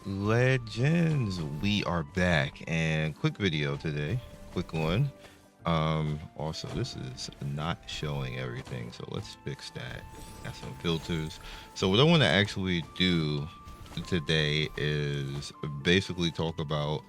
Legends, we are back and quick video today, quick one. Also this is not showing everything, so let's fix that. Got some filters. So what I want to actually do today is basically talk about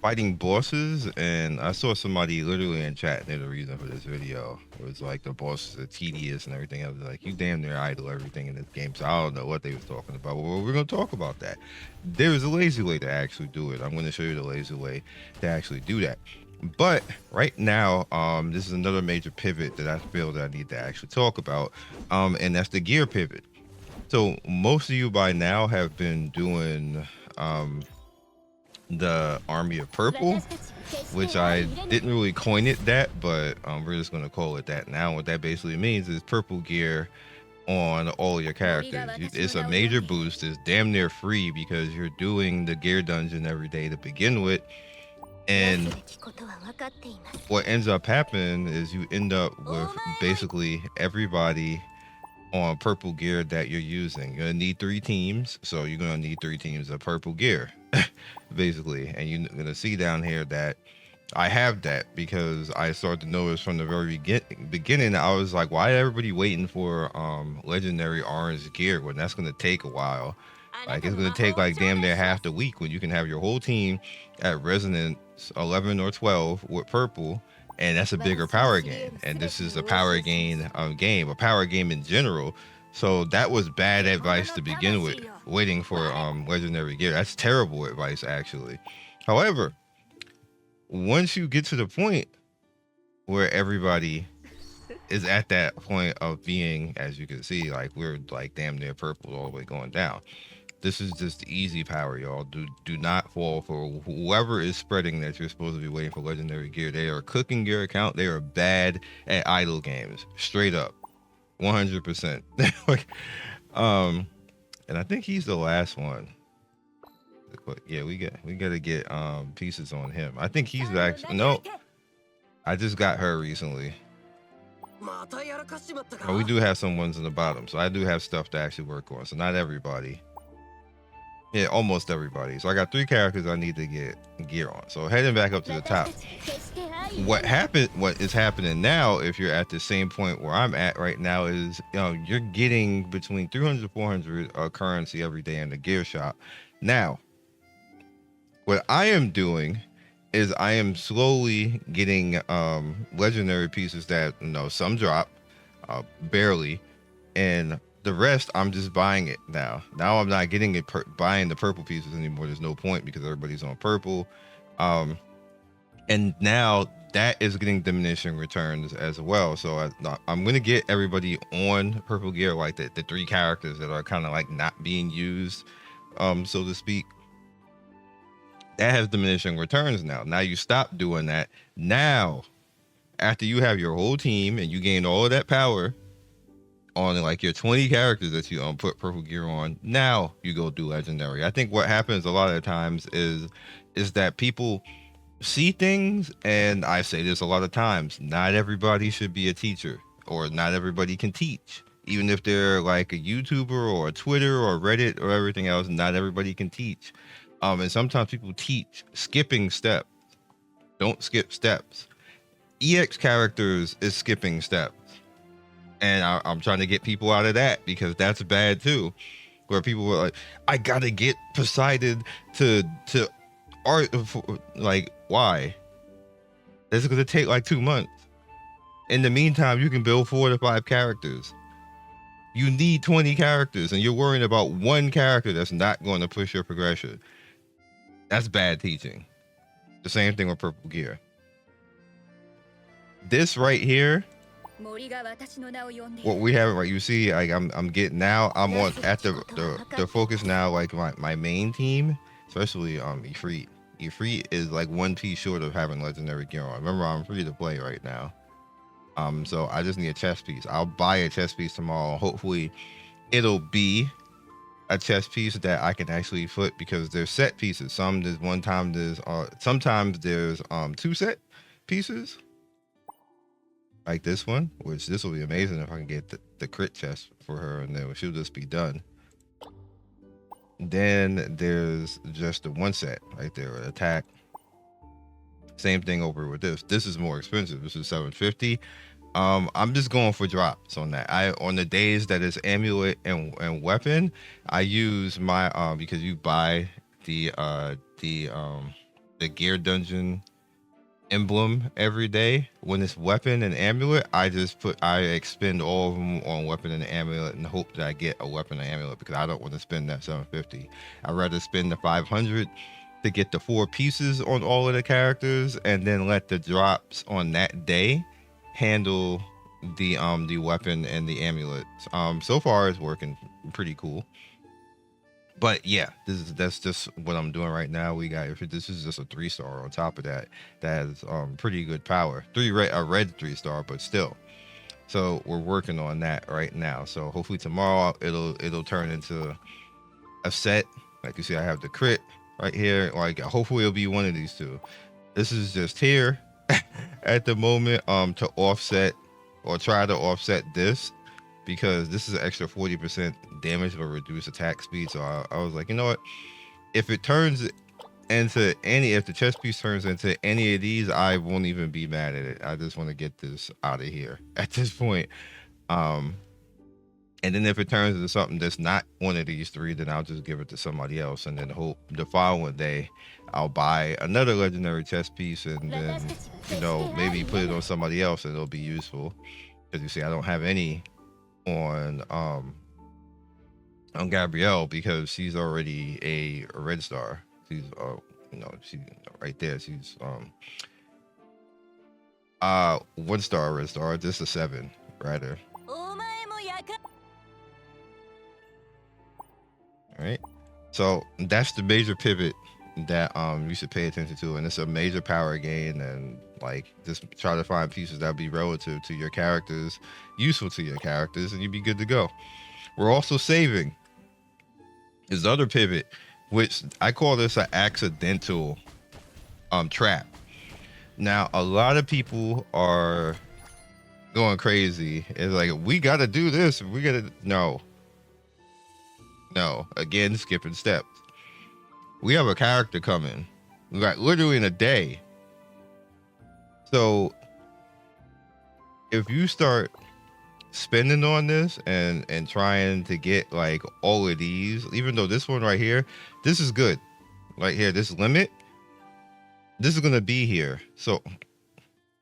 fighting bosses. And I saw somebody literally in chat, they're the reason for this video. It was like the bosses are tedious and everything. I was like, you damn near idle everything in this game. So I don't know what they was talking about. Well, we're gonna talk about that. There's a lazy way to actually do it. I'm gonna show you the lazy way to actually do that. But right now, this is another major pivot that I feel that I need to actually talk about. And that's the gear pivot. So most of you by now have been doing the army of purple, which I didn't really coin it that, but we're just going to call it that now. What that basically means is purple gear on all your characters. It's a major boost. It's damn near free because you're doing the gear dungeon every day to begin with. And what ends up happening is you end up with basically everybody on purple gear that you're using. You're gonna need 3 teams, so you're gonna need 3 teams of purple gear basically. And you're gonna see down here that I have that because I started to notice from the very beginning. I was like, why is everybody waiting for legendary orange gear when that's gonna take a while? Like, it's gonna take like damn near half the week when you can have your whole team at resonance 11 or 12 with purple, and that's a bigger power gain. And this is a power gain game, a power game in general. So that was bad advice to begin with, waiting for legendary gear. That's terrible advice, actually. However, once you get to the point where everybody is at that point of being, as you can see, like we're like damn near purple all the way going down. This is just easy power, y'all. Do not fall for whoever is spreading that you're supposed to be waiting for legendary gear. They are cooking your account. They are bad at idle games, straight up, 100%. And I think he's the last one. But yeah, we gotta get pieces on him. I think he's actually no. I just got her recently. And we do have some ones in the bottom, so I do have stuff to actually work on. So not everybody. Yeah, almost everybody. So I got 3 characters I need to get gear on. So heading back up to the top. What is happening now, if you're at the same point where I'm at right now, is you're getting between 300 to 400 currency every day in the gear shop. Now, what I am doing is I am slowly getting legendary pieces that some drop barely, and the rest I'm just buying it now. I'm not getting it buying the purple pieces anymore. There's no point because everybody's on purple. And now that is getting diminishing returns as well. So I'm going to get everybody on purple gear, like the 3 characters that are kind of like not being used, so to speak. That has diminishing returns now. Now you stop doing that. Now, after you have your whole team and you gain all of that power on like your 20 characters that you put purple gear on, now you go do legendary. I think what happens a lot of the times is that people see things, and I say this a lot of times, not everybody should be a teacher, or not everybody can teach. Even if they're like a YouTuber or a Twitter or Reddit or everything else, not everybody can teach. And sometimes people teach skipping steps. Don't skip steps. EX characters is skipping steps. And I'm trying to get people out of that, because that's bad too. Where people were like, I gotta get Poseidon to art, like, why? That's gonna take like 2 months. In the meantime, you can build 4 to 5 characters. You need 20 characters, and you're worrying about 1 character that's not going to push your progression. That's bad teaching. The same thing with purple gear. This right here, what we have, right? You see, like I'm getting now. I'm on at the focus now. Like my main team, especially Ifrit. Ifrit is like 1 piece short of having legendary gear on. Remember, I'm free to play right now. So I just need a chess piece. I'll buy a chess piece tomorrow. Hopefully, it'll be a chess piece that I can actually put, because there's set pieces. Sometimes there's 2 set pieces. Like this one, which this will be amazing if I can get the crit chest for her, and then she'll just be done. Then there's just the one set right there, attack. Same thing over with this. This is more expensive. This is 750. I'm just going for drops on that. On the days that it's amulet and weapon, I use my because you buy the gear dungeon emblem every day. When it's weapon and amulet, I expend all of them on weapon and amulet and hope that I get a weapon and amulet, because I don't want to spend that 750. I'd rather spend the 500 to get the 4 pieces on all of the characters, and then let the drops on that day handle the weapon and the amulets. So far it's working pretty cool. But yeah, that's just what I'm doing right now. This is just a 3-star on top of that. That has pretty good power. A red 3-star, but still. So we're working on that right now. So hopefully tomorrow it'll turn into a set. Like you see, I have the crit right here. Like hopefully it'll be one of these two. This is just here at the moment to offset or try to offset this, because this is an extra 40% damage but reduced attack speed. So I was like, you know what, if it turns into if the chest piece turns into any of these, I won't even be mad at it. I just want to get this out of here at this point. And then if it turns into something that's not one of these 3, then I'll just give it to somebody else, and then hope the following day I'll buy another legendary chest piece, and then, you know, maybe put it on somebody else and it'll be useful. As you see, I don't have any on Gabrielle, because she's already a red star. She's you know, she right there, she's 1-star red star, just a 7 rather. All right, so that's the major pivot that you should pay attention to, and it's a major power gain. And like, just try to find pieces that be relative to your characters, useful to your characters, and you'd be good to go. We're also saving this other pivot, which I call this an accidental trap. Now a lot of people are going crazy. It's like, we gotta do this, we gotta no, again, skipping steps. We have a character coming, like literally in a day. So if you start spending on this and trying to get like all of these, even though this one right here, this is good right here, this limit, this is gonna be here. So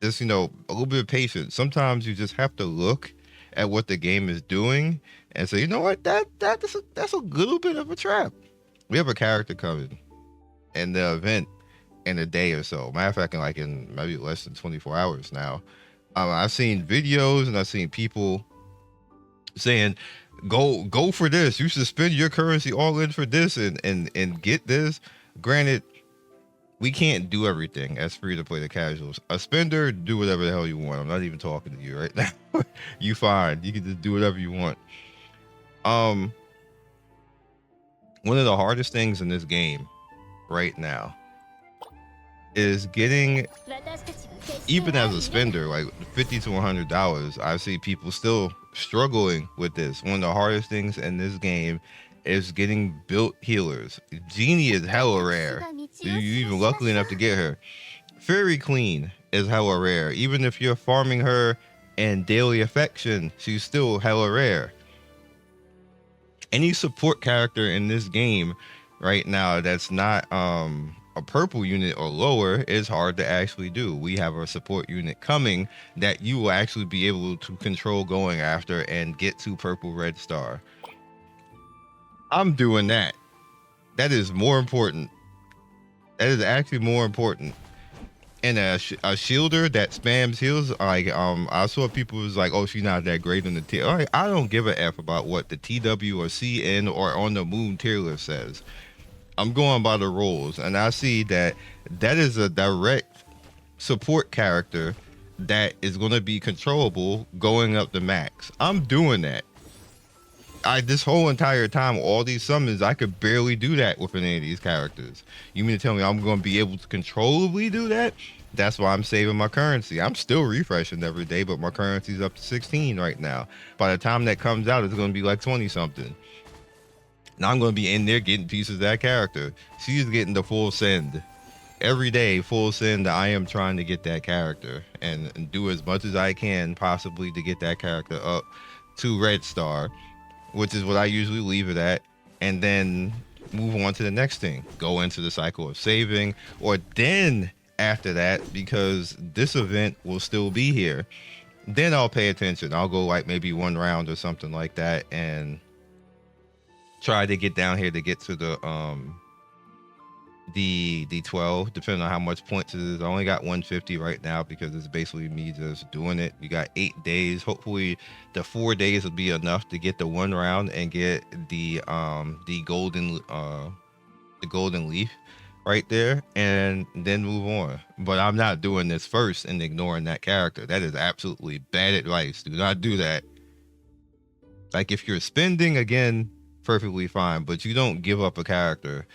just, you know, a little bit of patience. Sometimes you just have to look at what the game is doing and say, you know what, that's a little bit of a trap. We have a character coming in the event in a day or so. Matter of fact, in maybe less than 24 hours now. I've seen videos and I've seen people saying, go for this. You should spend your currency all in for this and get this. Granted, we can't do everything as free to play the casuals. A spender, do whatever the hell you want. I'm not even talking to you right now. You fine. You can just do whatever you want. One of the hardest things in this game right now is getting, even as a spender, like $50 to $100. I see people still struggling with this. One of the hardest things in this game is getting built healers. Genie is hella rare. You're even lucky enough to get her. Fairy Queen is hella rare. Even if you're farming her in daily affection, she's still hella rare. Any support character in this game right now that's not a purple unit or lower is hard to actually do. We have a support unit coming that you will actually be able to control going after and get to purple red star. I'm doing that. That is more important. That is actually more important. And a shielder that spams heals, like I saw people was like, oh, she's not that great in the tier. Like, I don't give a F about what the TW or CN or on the moon tier list says. I'm going by the rules, and I see that is a direct support character that is going to be controllable going up to max. I'm doing that. This whole entire time, all these summons, I could barely do that with any of these characters. You mean to tell me I'm going to be able to controllably do that? That's why I'm saving my currency. I'm still refreshing every day, but my currency's up to 16 right now. By the time that comes out, it's going to be like 20 something. Now I'm going to be in there getting pieces of that character. She's getting the full send. Every day, full send. I am trying to get that character and do as much as I can possibly to get that character up to red star, which is what I usually leave it at, and then move on to the next thing. Go into the cycle of saving, or then after that, because this event will still be here, then I'll pay attention. I'll go like maybe one round or something like that and try to get down here to get to the 12, depending on how much points it is. I only got 150 right now because it's basically me just doing it. We got 8 days. Hopefully the 4 days will be enough to get the one round and get the golden leaf right there, and then move on. But I'm not doing this first and ignoring that character. That is absolutely bad advice. Do not do that. Like, if you're spending, again, perfectly fine, but you don't give up a character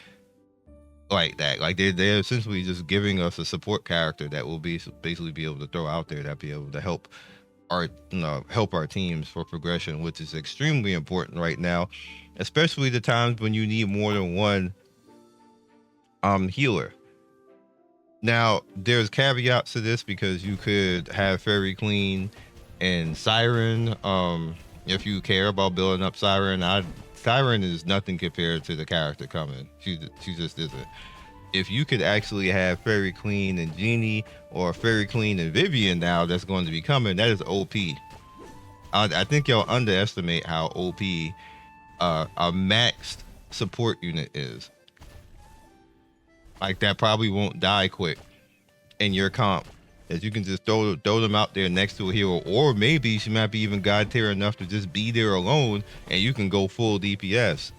like that. Like, they're essentially just giving us a support character that will be basically be able to throw out there, that be able to help our teams for progression, which is extremely important right now, especially the times when you need more than one healer. Now, there's caveats to this, because you could have Fairy Queen and Siren. If you care about building up Siren, Siren is nothing compared to the character coming. She just isn't. If you could actually have Fairy Queen and Genie, or Fairy Queen and Vivian now that's going to be coming, that is OP. I think y'all underestimate how OP a maxed support unit is. Like, that probably won't die quick in your comp, as you can just throw them out there next to a hero, or maybe she might be even god tier enough to just be there alone, and you can go full DPS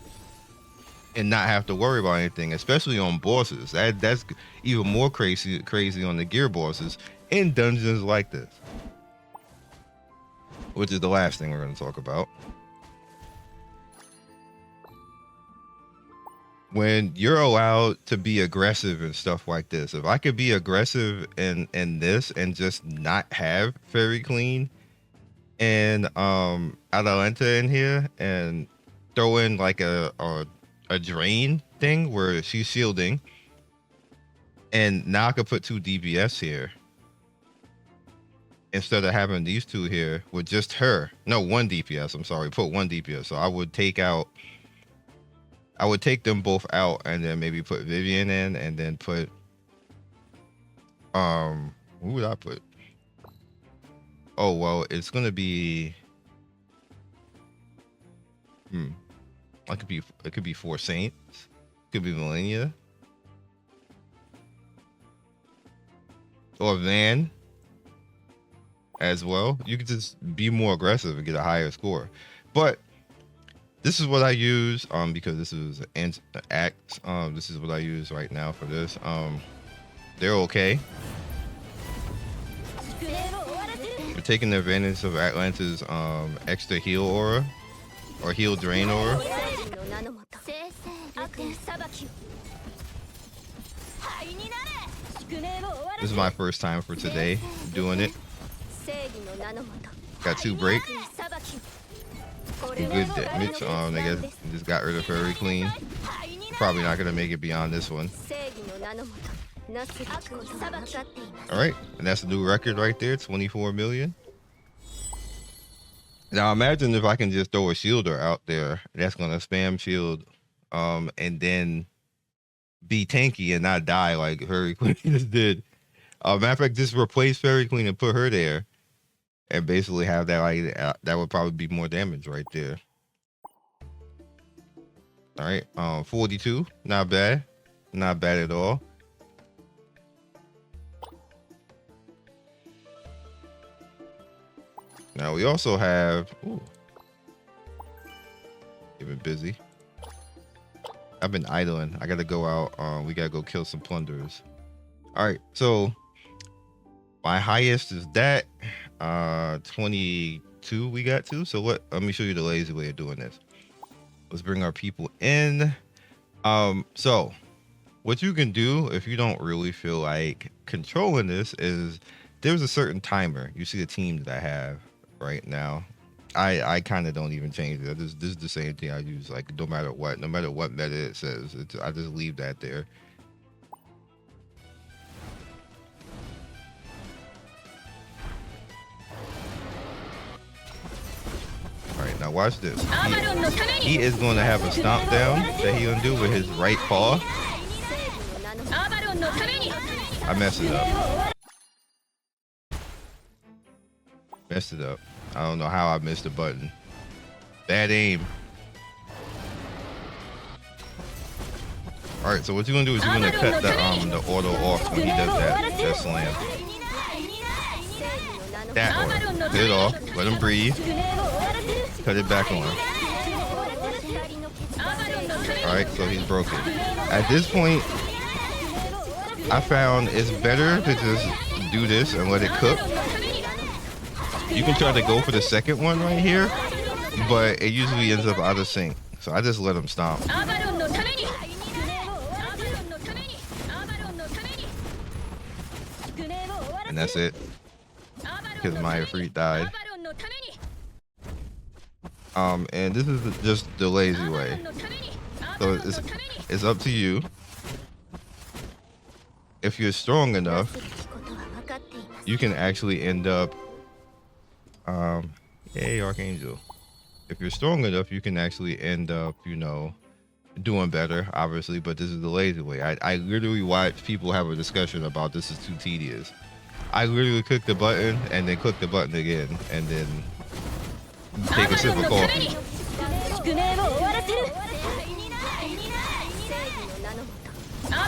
and not have to worry about anything, especially on bosses. That's even more crazy on the gear bosses in dungeons like this, which is the last thing we're going to talk about. When you're allowed to be aggressive and stuff like this, if I could be aggressive in this and just not have Fairy Queen and Atalanta in here, and throw in like a drain thing where she's shielding, and now I could put 2 DPS here instead of having these 2 here with just her. No, 1 DPS, I'm sorry, put 1 DPS. So I would take them both out, and then maybe put Vivian in, and then put who would I put? Oh, well, it's gonna be it could be 4 Saints, could be Millennia, or Van as well. You could just be more aggressive and get a higher score. But this is what I use, because this is an act. This is what I use right now for this. They're okay. We're taking advantage of Atlanta's extra heal aura, or heal drain aura. This is my first time for today doing it. Got 2 break. Good damage. I guess just got rid of Fairy Queen. Probably not gonna make it beyond this one. All right, and that's the new record right there, 24 million. Now imagine if I can just throw a shielder out there that's gonna spam shield, and then be tanky and not die like Fairy Queen just did. Matter of fact, just replace Fairy Queen and put her there, and basically have that, like, that would probably be more damage right there. All right, 42, not bad at all. Now we also have, been busy. I've been idling. I gotta go out. We gotta go kill some plunderers. All right, so my highest is that 22 we got to. So let me show you the lazy way of doing this. Let's bring our people in. So what you can do if you don't really feel like controlling this is there's a certain timer. You see the team that I have right now. I kind of don't even change it. This is the same thing I use, like no matter what meta it says. I just leave that there. All right, now watch this. He is going to have a stomp down that he gonna do with his right paw. I messed it up. Messed it up. I don't know how I missed the button. Bad aim. All right, so what you're gonna do is you're gonna cut the auto off when he does that slam. That one. Cut it off. Let him breathe. Cut it back on. All right, so he's broken. At this point, I found it's better to just do this and let it cook. You can try to go for the second one right here, but it usually ends up out of sync. So I just let him stomp. And that's it. Because my Freak died. And this is just the lazy way. So it's up to you. If you're strong enough, you can actually end up hey Archangel. If you're strong enough, you can actually end up, you know, doing better, obviously, but this is the lazy way. I literally watch people have a discussion about this is too tedious. I literally click the button and then click the button again and then take a sip of coffee.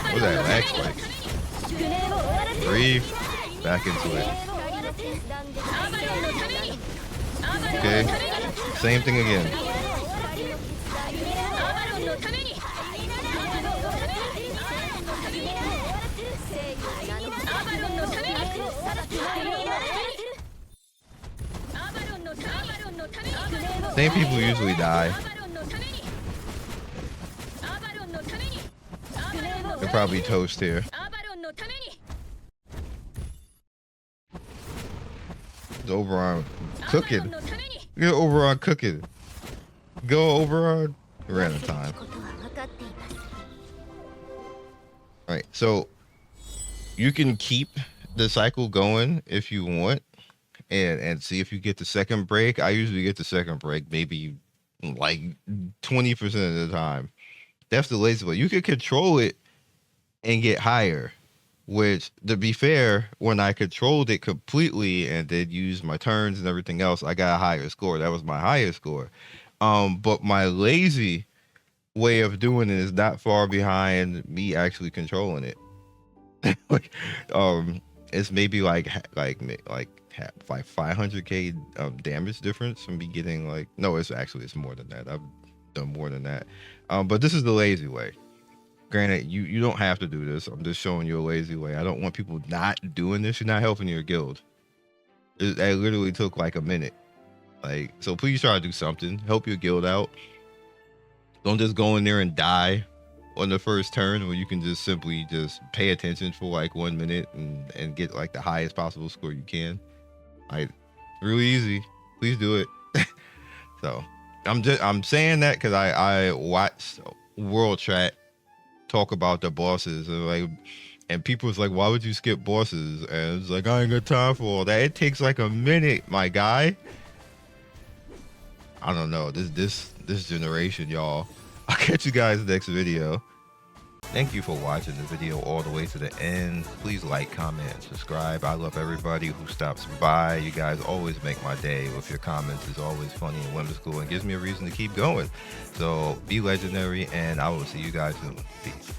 What's that lag spike? Breathe, back into it. Okay, same thing again. Same people usually die. They're probably toast here. It's Oberon cooking. Get Oberon cooking. Go Oberon. We're out of time. Alright, so you can keep the cycle going if you want and see if you get the second break. I usually get the second break maybe like 20% of the time. That's the lazy way. You can control it and get higher, which, to be fair, when I controlled it completely and then used my turns and everything else, I got a higher score. That was my highest score. But my lazy way of doing it is not far behind me actually controlling it. It's maybe like 500k damage difference from me getting like, no, it's more than that. I've done more than that. But this is the lazy way. Granted, you don't have to do this. I'm just showing you a lazy way. I don't want people not doing this. You're not helping your guild. It literally took like a minute. Like, so please try to do something. Help your guild out. Don't just go in there and die on the first turn when you can just simply just pay attention for like 1 minute and get like the highest possible score you can. Like, really easy. Please do it. So I'm saying that because I watched World Chat talk about the bosses and people was like, why would you skip bosses? And it's like, I ain't got time for all that. It takes like a minute, my guy. I don't know, this generation, y'all. I'll catch you guys next video. Thank you for watching the video all the way to the end. Please like, comment, and subscribe. I love everybody who stops by. You guys always make my day with your comments. It's always funny and whimsical and gives me a reason to keep going. So be legendary, and I will see you guys soon. Peace.